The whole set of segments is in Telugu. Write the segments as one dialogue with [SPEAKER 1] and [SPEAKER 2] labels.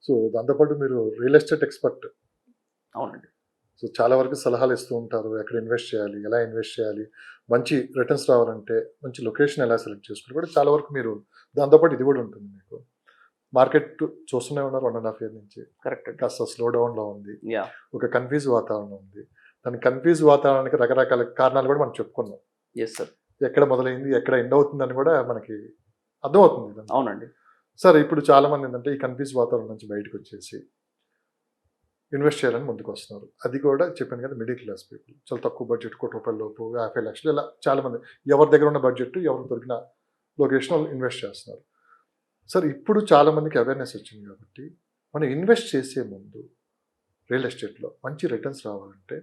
[SPEAKER 1] సో దాంతోపాటు మీరు రియల్ ఎస్టేట్ ఎక్స్పర్ట్.
[SPEAKER 2] అవునండి.
[SPEAKER 1] సో చాలా వరకు సలహాలు ఇస్తూ ఉంటారు. ఎక్కడ ఇన్వెస్ట్ చేయాలి? ఎలా ఇన్వెస్ట్ చేయాలి? మంచి రిటర్న్స్ రావాలంటే మంచి లొకేషన్ ఎలా సెలెక్ట్ చేసుకోవాలి కూడా చాలా వరకు మీరు దాంతో పాటు ఇది కూడా ఉంటుంది మీకు. మార్కెట్ చూస్తూనే ఉన్నారు 1.5 ఇయర్ నుంచి.
[SPEAKER 2] కరెక్ట్.
[SPEAKER 1] కాస్త స్లో డౌన్‌లో ఉంది.
[SPEAKER 2] యాహ్!
[SPEAKER 1] ఒక కన్‌ఫ్యూజ్ వాతావరణం ఉంది. దాని కన్‌ఫ్యూజ్ వాతావరణానికి రకరకాల కారణాలు కూడా మనం చెప్పుకున్నాం.
[SPEAKER 2] Yes sir.
[SPEAKER 1] ఎక్కడ మొదలైంది? ఎక్కడ ఎండ్ అవుతుందని కూడా మనకి అర్థమవుతుంది ఇదంతా.
[SPEAKER 2] అవునండి.
[SPEAKER 1] సరే ఇప్పుడు చాలామంది ఏంటంటే ఈ కన్‌ఫ్యూజ్ వాతావరణం నుంచి బయటకొచ్చేసి ఇన్వెస్ట్ చేయాలని ముందుకొస్తున్నారు. అది కూడా చెప్పాను కదా మిడిల్ క్లాస్ పీపుల్. చాలా తక్కువ బడ్జెట్ రూ. 1,00,000 లోపు 50,00,000 ఇలా చాలామంది ఎవరి దగ్గర ఉన్న బడ్జెట్ ఎవరికి దొరికిన లొకేషన్ వాళ్ళు ఇన్వెస్ట్ చేస్తున్నారు. సరే ఇప్పుడు చాలామందికి అవేర్‌నెస్ వచ్చింది కాబట్టి మనం ఇన్వెస్ట్ చేసే ముందు రియల్ ఎస్టేట్‌లో మంచి రిటర్న్స్ రావాలంటే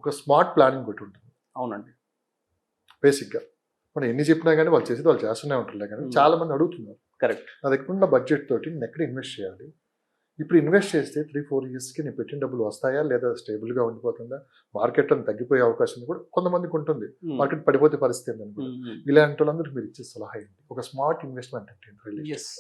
[SPEAKER 1] ఒక స్మార్ట్ ప్లానింగ్ ఒకటి ఉంటుంది.
[SPEAKER 2] అవునండి.
[SPEAKER 1] బేసిక్‌గా. మనం ఎన్ని చెప్పినా గానీ వాళ్ళు చేసేది వాళ్ళు చేస్తూనే ఉంటారులే గానీ చాలామంది అడుగుతున్నారు.
[SPEAKER 2] కరెక్ట్.
[SPEAKER 1] నా దగ్గర ఉన్న బడ్జెట్ తోటి నేను ఎక్కడ ఇన్వెస్ట్ చేయాలి? ఇప్పుడు ఇన్వెస్ట్ చేస్తే 3-4 ఇయర్స్‌కి నేను పెట్టిన డబ్బులు వస్తాయా? లేదా స్టేబుల్‌గా ఉండిపోతుందా? మార్కెట్‌లో తగ్గిపోయే అవకాశం కూడా కొంతమందికి ఉంటుంది. మార్కెట్ పడిపోతే పరిస్థితి ఏందని కూడా. ఇలాంటి వాళ్ళందరికీ మీరు ఇచ్చే సలహా ఏంటి? ఒక స్మార్ట్ ఇన్వెస్ట్‌మెంట్ అంటే real estate.
[SPEAKER 2] Yes.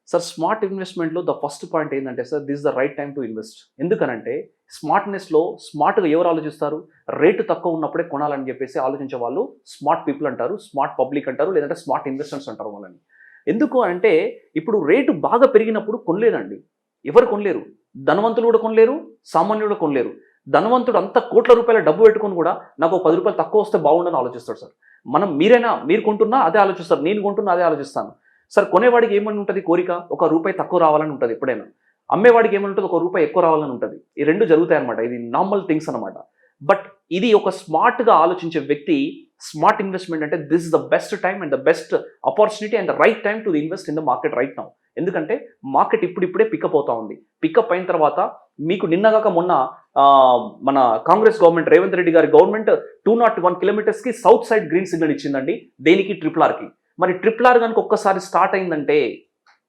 [SPEAKER 2] Sir smart ఇన్వెస్ట్‌మెంట్‌లో ద ఫస్ట్ పాయింట్ ఏంటంటే sir this the right time to invest. ఎందుకనంటే స్మార్ట్‌నెస్‌లో స్మార్ట్‌గా ఎవరు ఆలోచిస్తారు? రేటు తక్కువ ఉన్నప్పుడే కొనాలని చెప్పేసి ఆలోచించే వాళ్ళు స్మార్ట్ పీపుల్ అంటారు. స్మార్ట్ పబ్లిక్ అంటారు. లేదంటే స్మార్ట్ ఇన్వెస్టర్స్ అంటారు వాళ్ళని. ఎందుకు అంటే ఇప్పుడు రేటు బాగా పెరిగినప్పుడు కొనలేదండి. ఎవరు కొనలేరు. ధనవంతులు కూడా కొనలేరు. సామాన్యులు కూడా కొనలేరు. ధనవంతుడు అంత కోట్ల రూపాయల డబ్బు పెట్టుకొని కూడా నాకు ఒక రూ. 10 తక్కువ వస్తే బాగుండని ఆలోచిస్తాడు సార్. మీరు కొంటున్నా అదే ఆలోచిస్తారు. నేను కొంటున్నా అదే ఆలోచిస్తాను. సార్ కొనేవాడికి ఏమని ఉంటుంది కోరిక? ఒక రూపాయి తక్కువ రావాలని ఉంటుంది ఎప్పుడైనా. అమ్మేవాడికి ఏమని ఉంటుంది? ఒక రూపాయి ఎక్కువ రావాలని ఉంటుంది. ఈ రెండు జరుగుతాయి అనమాట. ఇది నార్మల్ థింగ్స్ అనమాట. బట్ ఇది ఒక స్మార్ట్గా ఆలోచించే వ్యక్తి స్మార్ట్ ఇన్వెస్ట్మెంట్ అంటే this is the best time and the best opportunity and the right time to invest in the market right now. ఎందుకంటే మార్కెట్ ఇప్పుడిప్పుడే పికప్ అవుతా ఉంది. పికప్ అయిన తర్వాత మీకు నిన్నగాక మొన్న మన కాంగ్రెస్ గవర్నమెంట్ రేవంత్ రెడ్డి గారి గవర్నమెంట్ 201 కిలోమీటర్స్కి సౌత్ సైడ్ గ్రీన్ సిగ్నల్ ఇచ్చిందండి. దేనికి? RRRకి. మరి RRR కనుక ఒక్కసారి స్టార్ట్ అయిందంటే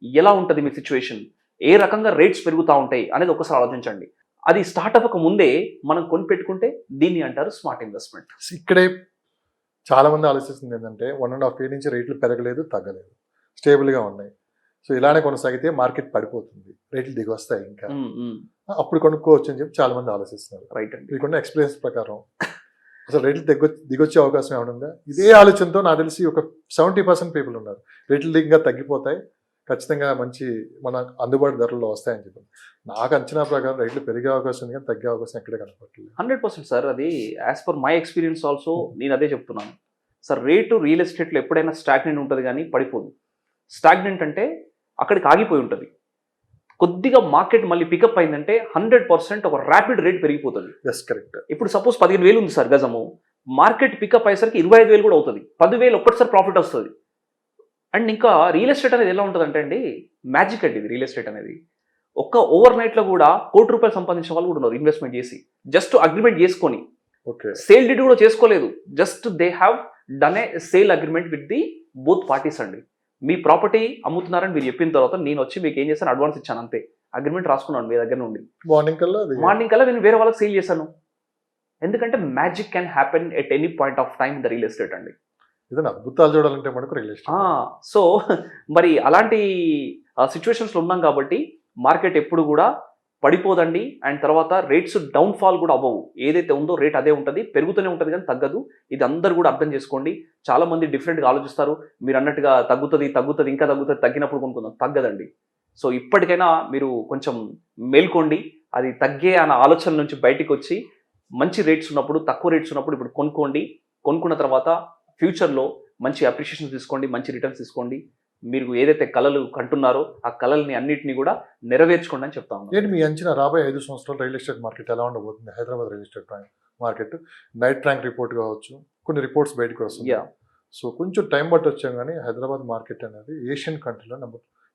[SPEAKER 2] ఎలా ఉంటుంది మీ సిచ్యువేషన్? ఏ రకంగా రేట్స్ పెరుగుతూ ఉంటాయి అనేది ఒకసారి ఆలోచించండి. అది స్టార్ట్ అవ్వక ముందే మనం కొనిపెట్టుకుంటే దీన్ని అంటారు స్మార్ట్ ఇన్వెస్ట్మెంట్.
[SPEAKER 1] ఇక్కడే చాలామంది ఆలోచిస్తుంది ఏంటంటే 1.5 ఇయర్ నుంచి రేట్లు పెరగలేదు, తగ్గలేదు, స్టేబుల్గా ఉన్నాయి. సో ఇలానే కొనసాగితే మార్కెట్ పడిపోతుంది, రేట్లు దిగి వస్తాయి, ఇంకా అప్పుడు కొనుక్కోవచ్చు అని చెప్పి చాలామంది ఆలోచిస్తున్నారు.
[SPEAKER 2] రైట్ అండి.
[SPEAKER 1] మీకున్న ఎక్స్పీరియన్స్ ప్రకారం అసలు రేట్లు దిగొచ్చే అవకాశం ఏమైనా ఉందా? ఇదే ఆలోచనతో నాకు తెలిసి ఒక 70% పీపుల్ ఉన్నారు. రేట్లు ఇంకా తగ్గిపోతాయి, ఖచ్చితంగా మంచి మన అందుబాటు ధరల్లో వస్తాయని చెప్పి. నాకు అంచనా ప్రకారం రేట్లు పెరిగే అవకాశం ఉంది కానీ తగ్గే అవకాశం ఎక్కడే కనపడలేదు.
[SPEAKER 2] 100% సార్. అది as per my experience also నేను అదే చెప్తున్నాను సార్. రేటు రియల్ ఎస్టేట్లో ఎప్పుడైనా స్టాగ్నెంట్ ఉంటుంది కానీ పడిపోదు. స్టాగ్నెంట్ అంటే అక్కడికి ఆగిపోయి ఉంటుంది. కొద్దిగా మార్కెట్ మళ్ళీ పికప్ అయిందంటే 100% ఒక ర్యాపిడ్ రేట్ పెరిగిపోతుంది.
[SPEAKER 1] Yes, correct.
[SPEAKER 2] ఇప్పుడు సపోజ్ 15,000 ఉంది సార్ గజము. మార్కెట్ పికప్ అయ్యేసరికి 25,000 కూడా అవుతుంది. 10,000 ఒక్కటిసారి ప్రాఫిట్ వస్తుంది. అండ్ ఇంకా రియల్ ఎస్టేట్ అనేది ఎలా ఉంటుంది అంటే అండి, మ్యాజిక్ అండి ఇది. రియల్ ఎస్టేట్ అనేది ఒక్క ఓవర్ నైట్లో కూడా ₹1,00,00,000 సంపాదించిన వాళ్ళు కూడా ఉన్నారు ఇన్వెస్ట్మెంట్ చేసి. జస్ట్ అగ్రిమెంట్ చేసుకొని, సేల్ డీడ్ కూడా చేసుకోలేదు. Just they have done a sale agreement with the both parties అండి. మీ ప్రాపర్టీ అమ్ముతున్నారని మీరు చెప్పిన తర్వాత నేను వచ్చి మీకు ఏం చేశాను, అడ్వాన్స్ ఇచ్చాను అంతే. అగ్రిమెంట్ రాసుకున్నాను మీ దగ్గర నుండి. మార్నింగ్ కల్లా నేను వేరే వాళ్ళకి సేల్ చేశాను. ఎందుకంటే magic can happen at any point of time in the real estate అండి.
[SPEAKER 1] అద్భుతాలు చూడాలంటే మనకు రియల్ ఎస్టేట్.
[SPEAKER 2] సో మరి అలాంటి సిచ్యువేషన్స్లో ఉన్నాం కాబట్టి మార్కెట్ ఎప్పుడు కూడా పడిపోదండి. అండ్ తర్వాత రేట్స్ డౌన్ఫాల్ కూడా అవ్వవు. ఏదైతే ఉందో రేట్ అదే ఉంటుంది, పెరుగుతూనే ఉంటుంది కానీ తగ్గదు. ఇది అందరూ కూడా అర్థం చేసుకోండి. చాలా మంది డిఫరెంట్గా ఆలోచిస్తారు. మీరు అన్నట్టుగా తగ్గుతుంది ఇంకా తగ్గుతుంది, తగ్గినప్పుడు కొనుక్కుందాం. తగ్గదండి. సో ఇప్పటికైనా మీరు కొంచెం మేల్కోండి. అది తగ్గే అన్న ఆలోచన నుంచి బయటికి వచ్చి మంచి రేట్స్ ఉన్నప్పుడు, తక్కువ రేట్స్ ఉన్నప్పుడు ఇప్పుడు కొనుక్కోండి. కొనుక్కున్న తర్వాత ఫ్యూచర్లో మంచి అప్రిషియేషన్ తీసుకోండి, మంచి రిటర్న్స్ తీసుకోండి. మీరు ఏదైతే కళలు కంటున్నారో ఆ కళల్ని అన్నింటినీ కూడా నెరవేర్చుకోండి అని చెప్తా ఉన్నాను.
[SPEAKER 1] ఏంటి మీ అంచనా రాబోయే 5 సంవత్సరాలు రియల్ ఎస్టేట్ మార్కెట్ ఎలా ఉండబోతుంది? Hyderabad real estate market night rank report కావచ్చు, కొన్ని రిపోర్ట్స్ బయటకు వస్తుంది. సో కొంచెం టైం బట్టి వచ్చాం కానీ హైదరాబాద్ మార్కెట్ అనేది ఏషియన్ కంట్రీలో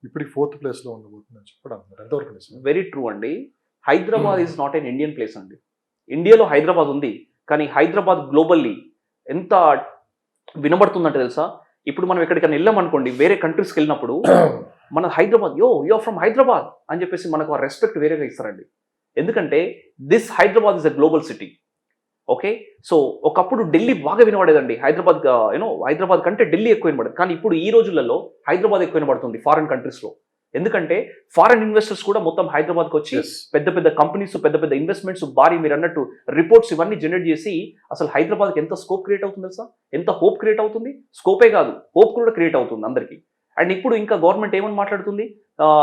[SPEAKER 1] ఇప్పుడు 4th ప్లేస్లో ఉండబోతుంది అని చెప్పి అంటున్నారు. ఎంతవరకు?
[SPEAKER 2] వెరీ ట్రూ అండి. Hyderabad is not an Indian place అండి. ఇండియాలో హైదరాబాద్ ఉంది కానీ హైదరాబాద్ గ్లోబల్లీ ఎంత వినబడుతుందంటే తెలుసా? ఇప్పుడు మనం ఎక్కడికైనా వెళ్ళామనుకోండి, వేరే కంట్రీస్కి వెళ్ళినప్పుడు మన హైదరాబాద్ యో ఫ్రమ్ హైదరాబాద్ అని చెప్పేసి మనకు ఆ రెస్పెక్ట్ వేరేగా ఇస్తారండి. ఎందుకంటే this Hyderabad is a global city. Okay, so ఒకప్పుడు ఢిల్లీ బాగా వినబడేదండి. హైదరాబాద్ కంటే ఢిల్లీ ఎక్కువ వినబడేది. కానీ ఇప్పుడు ఈ రోజులలో హైదరాబాద్ ఎక్కువ వినబడుతుంది ఫారిన్ కంట్రీస్లో. ఎందుకంటే ఫారెన్ ఇన్వెస్టర్స్ కూడా మొత్తం హైదరాబాద్కి వచ్చి పెద్ద పెద్ద కంపెనీస్ పెద్ద పెద్ద ఇన్వెస్ట్మెంట్స్ భారీ మీరు అన్నట్టు రిపోర్ట్స్ ఇవన్నీ జనరేట్ చేసి అసలు హైదరాబాద్కి ఎంత స్కోప్ క్రియేట్ అవుతుంది తెలుసా, ఎంత హోప్ క్రియేట్ అవుతుంది, స్కోపే కాదు హోప్ కూడా క్రియేట్ అవుతుంది అందరికీ. అండ్ ఇప్పుడు ఇంకా గవర్నమెంట్ ఏమని మాట్లాడుతుంది,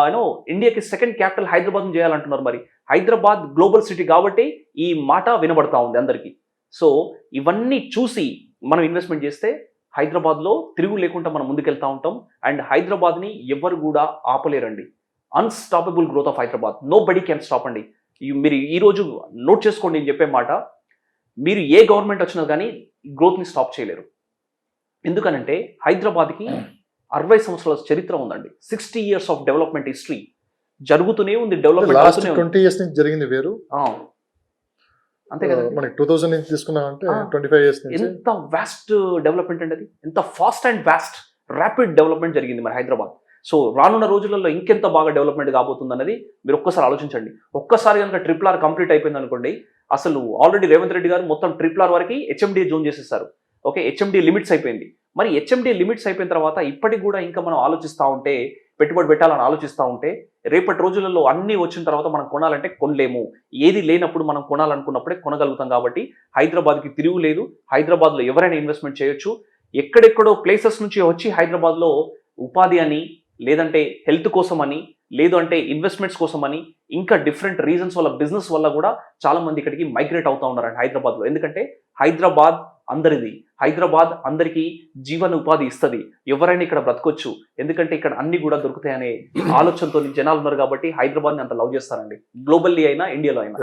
[SPEAKER 2] యూనో ఇండియాకి సెకండ్ క్యాపిటల్ హైదరాబాద్ చేయాలంటున్నారు. మరి హైదరాబాద్ గ్లోబల్ సిటీ కాబట్టి ఈ మాట వినబడతా ఉంది అందరికీ. సో ఇవన్నీ చూసి మనం ఇన్వెస్ట్మెంట్ చేస్తే హైదరాబాద్లో తిరుగు లేకుండా మనం ముందుకెళ్తా ఉంటాం. అండ్ హైదరాబాద్ని ఎవరు కూడా ఆపలేరండి. Unstoppable growth of Hyderabad, nobody can stop అండి. మీరు ఈరోజు నోట్ చేసుకోండి నేను చెప్పే మాట, మీరు ఏ గవర్నమెంట్ వచ్చినా కానీ గ్రోత్ని స్టాప్ చేయలేరు. ఎందుకనంటే హైదరాబాద్కి 60 సంవత్సరాల చరిత్ర ఉందండి. 60 years ఆఫ్ డెవలప్మెంట్ హిస్టరీ జరుగుతూనే ఉంది. డెవలప్మెంట్
[SPEAKER 1] లాస్ట్ 20 years నుంచి జరిగింది వేరు,
[SPEAKER 2] అంతే కదా.
[SPEAKER 1] మనకి 2000 నుంచి తీసుకున్నామంటే 25 years నుంచి
[SPEAKER 2] ఎంత వాస్ట్ డెవలప్మెంట్ అండి అది, ఎంత fast and vast rapid development జరిగింది మరి హైదరాబాద్. సో రానున్న రోజులలో ఇంకెంత బాగా డెవలప్మెంట్ కాబోతుంది అనేది మీరు ఒక్కసారి ఆలోచించండి. ఒక్కసారి కనుక RRR కంప్లీట్ అయిపోయింది అనుకోండి, అసలు ఆల్రెడీ రేవంత్ రెడ్డి గారు మొత్తం RRR వరకు HMDA జోన్ చేసేస్తారు. ఓకే, HMDA లిమిట్స్ అయిపోయింది. మరి HMDA లిమిట్స్ అయిపోయిన తర్వాత ఇప్పటికి కూడా ఇంకా మనం ఆలోచిస్తూ ఉంటే, పెట్టుబడి పెట్టాలని ఆలోచిస్తూ ఉంటే, రేపటి రోజులలో అన్నీ వచ్చిన తర్వాత మనం కొనాలంటే కొనలేము. ఏది లేనప్పుడు మనం కొనాలనుకున్నప్పుడే కొనగలుగుతాం. కాబట్టి హైదరాబాద్కి తిరుగు లేదు. హైదరాబాద్లో ఎవరైనా ఇన్వెస్ట్మెంట్ చేయొచ్చు. ఎక్కడెక్కడో ప్లేసెస్ నుంచి వచ్చి హైదరాబాద్లో ఉపాధి అని, లేదంటే హెల్త్ కోసం అని, లేదు అంటే ఇన్వెస్ట్మెంట్స్ కోసం అని, ఇంకా డిఫరెంట్ రీజన్స్ వల్ల, బిజినెస్ వల్ల కూడా చాలా మంది ఇక్కడికి మైగ్రేట్ అవుతూ ఉన్నారండి హైదరాబాద్లో. ఎందుకంటే హైదరాబాద్ అందరిది, హైదరాబాద్ అందరికీ జీవన ఉపాధి ఇస్తుంది, ఎవరైనా ఇక్కడ బ్రతకొచ్చు, ఎందుకంటే ఇక్కడ అన్ని కూడా దొరుకుతాయనే ఆలోచనతో జనాలు ఉన్నారు. కాబట్టి హైదరాబాద్ని అంత లవ్ చేస్తారండి, గ్లోబల్లీ అయినా ఇండియాలో అయినా.